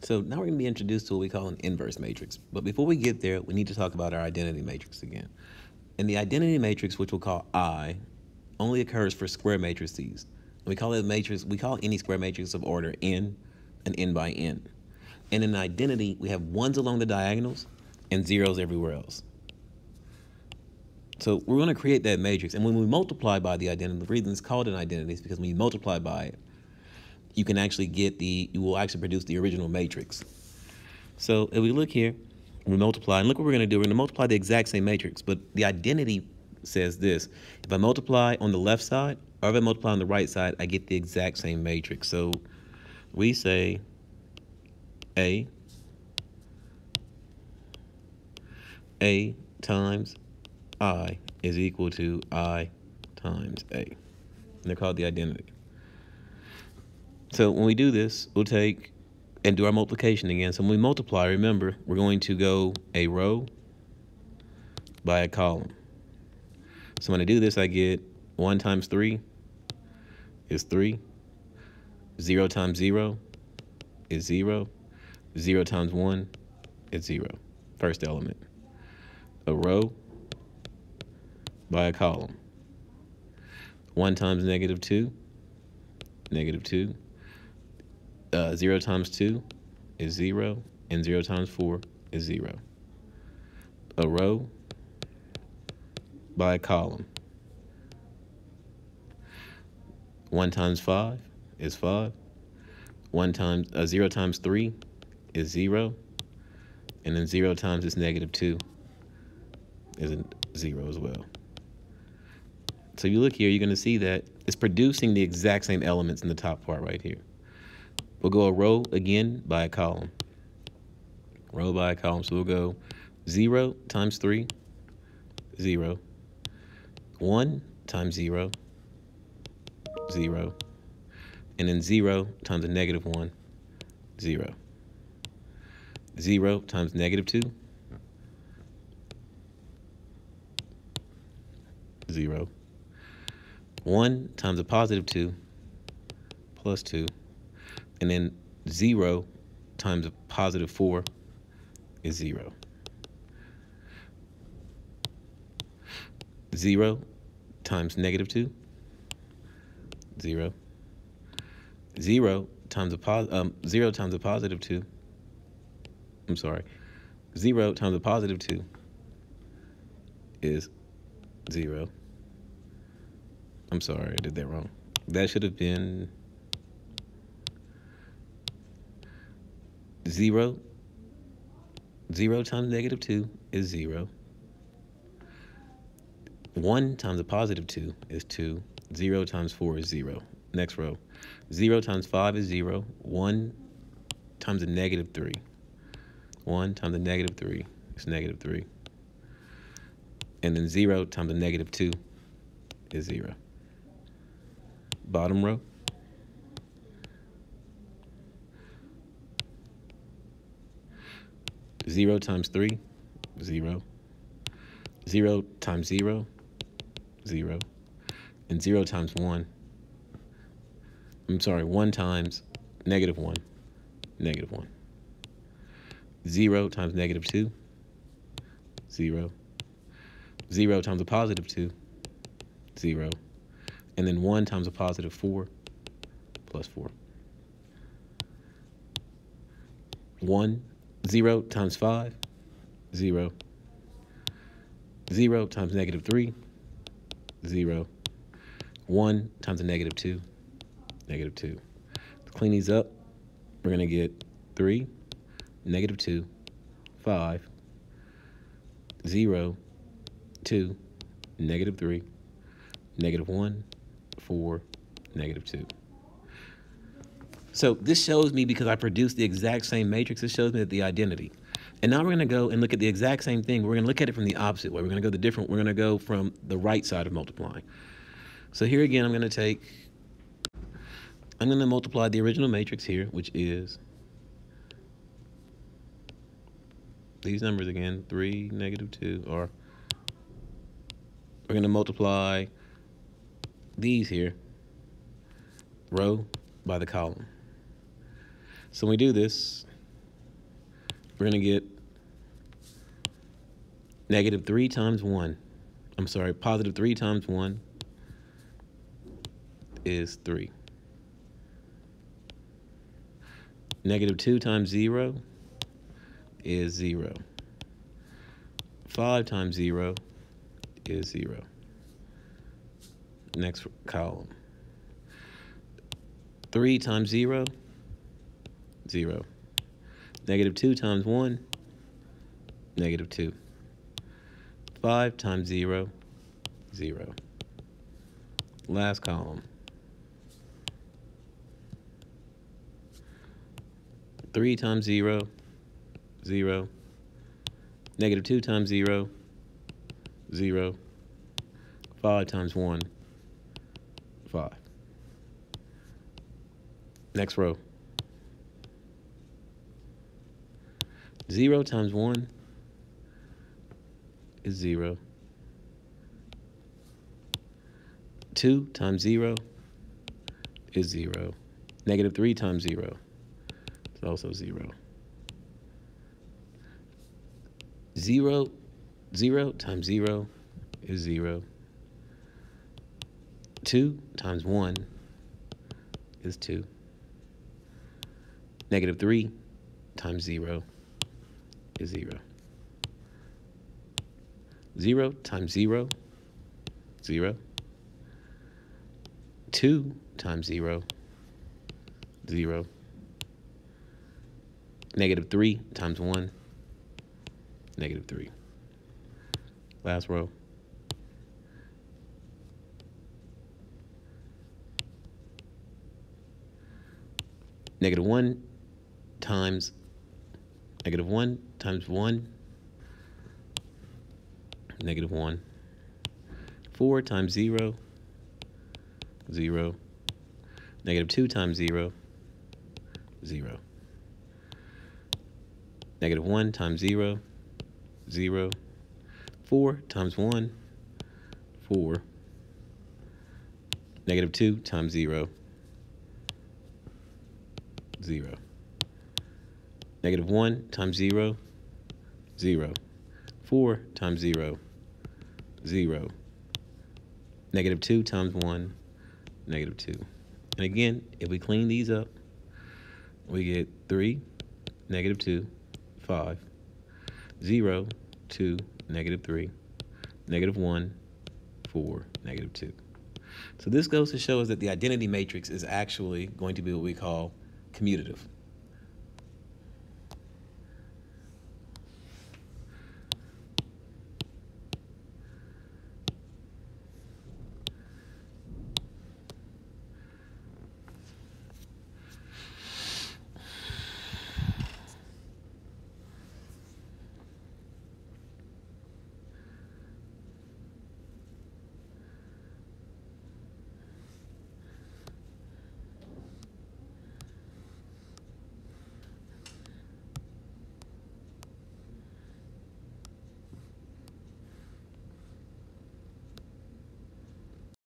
So now we're going to be introduced to what we call an inverse matrix. But before we get there, we need to talk about our identity matrix again. And the identity matrix, which we'll call I, only occurs for square matrices. We call any square matrix of order n and n by n. And in identity, we have ones along the diagonals and zeros everywhere else. So we're going to create that matrix. And when we multiply by the identity, the reason it's called an identity is because when you multiply by it, you will actually produce the original matrix. So if we look here, we multiply, and look what we're going to do. We're going to multiply the exact same matrix, but the identity says this. If I multiply on the left side, or if I multiply on the right side, I get the exact same matrix. So we say A times I is equal to I times A. And they're called the identity. So when we do this, we'll take and do our multiplication again. So when we multiply, remember, we're going to go a row by a column. So when I do this, I get 1 times 3 is 3. 0 times 0 is 0. 0 times 1 is 0. First element. A row by a column. 1 times negative 2, negative 2. 0 times 2 is 0, and 0 times 4 is 0. A row by a column. 1 times 5 is 5. 0 times 3 is 0, and then 0 times this negative 2 is 0 as well. So if you look here, you're going to see that it's producing the exact same elements in the top part right here. We'll go a row again by a column. Row by a column. So we'll go 0 times 3, 0. 1 times 0, 0. And then 0 times a negative 1, 0. 0 times negative 2, 0. 1 times a positive 2 plus 2. And then 0 times a positive 4 is 0. 0 times negative 2, 0. 0 times a positive 2. I'm sorry. 0 times a positive 2 is 0. I'm sorry, I did that wrong. That should have been 0. 0 times negative 2 is 0. 1 times a positive 2 is 2. 0 times 4 is 0. Next row. 0 times 5 is 0. 1 times a negative 3. 1 times a negative 3 is negative 3. And then 0 times a negative 2 is 0. Bottom row. 0 times 3, 0. 0 times 0, 0. And 0 times 1. 1 times negative 1, negative 1. 0 times negative 2, 0. 0 times a positive 2, 0. And then 1 times a positive 4 plus 4. 0 times 5, 0. 0 times negative 3, 0. 1 times a negative 2, negative 2. To clean these up, we're going to get 3, negative 2, 5, 0, 2, negative 3, negative 1, 4, negative 2. So this shows me, because I produced the exact same matrix, it shows me that the identity. And now we're going to go and look at the exact same thing. We're going to look at it from the opposite way. We're going to go from the right side of multiplying. So here again, I'm going to multiply the original matrix here, which is these numbers again, 3, negative 2, or we're going to multiply these here, row by the column. So when we do this, we're going to get negative 3 times 1. I'm sorry, positive 3 times 1 is 3. Negative 2 times 0 is 0. 5 times 0 is 0. Next column. 3 times 0, 0. Negative 2 times 1, negative 2. 5 times 0, 0. Last column. 3 times 0, 0. Negative 2 times 0, 0. 5 times 1, 5. Next row. 0 times 1 is 0. 2 times 0 is 0. Negative 3 times 0 is also 0. 0 times 0 is 0. 2 times 1 is 2. Negative 3 times 0 is 0. 0 times 0, 0. 2 times 0, 0. Negative 3 times 1, negative 3. Last row. Negative 1 times 1, negative 1. 4 times 0, 0. Negative 2 times 0, 0. Negative 1 times 0, 0. 4 times 1, 4. Negative 2 times 0, 0. Negative 1 times 0, 0. 4 times 0, 0. Negative 2 times 1, negative 2. And again, if we clean these up, we get 3, negative 2, 5, 0, 2, negative 3, negative 1, 4, negative 2. So this goes to show us that the identity matrix is actually going to be what we call commutative.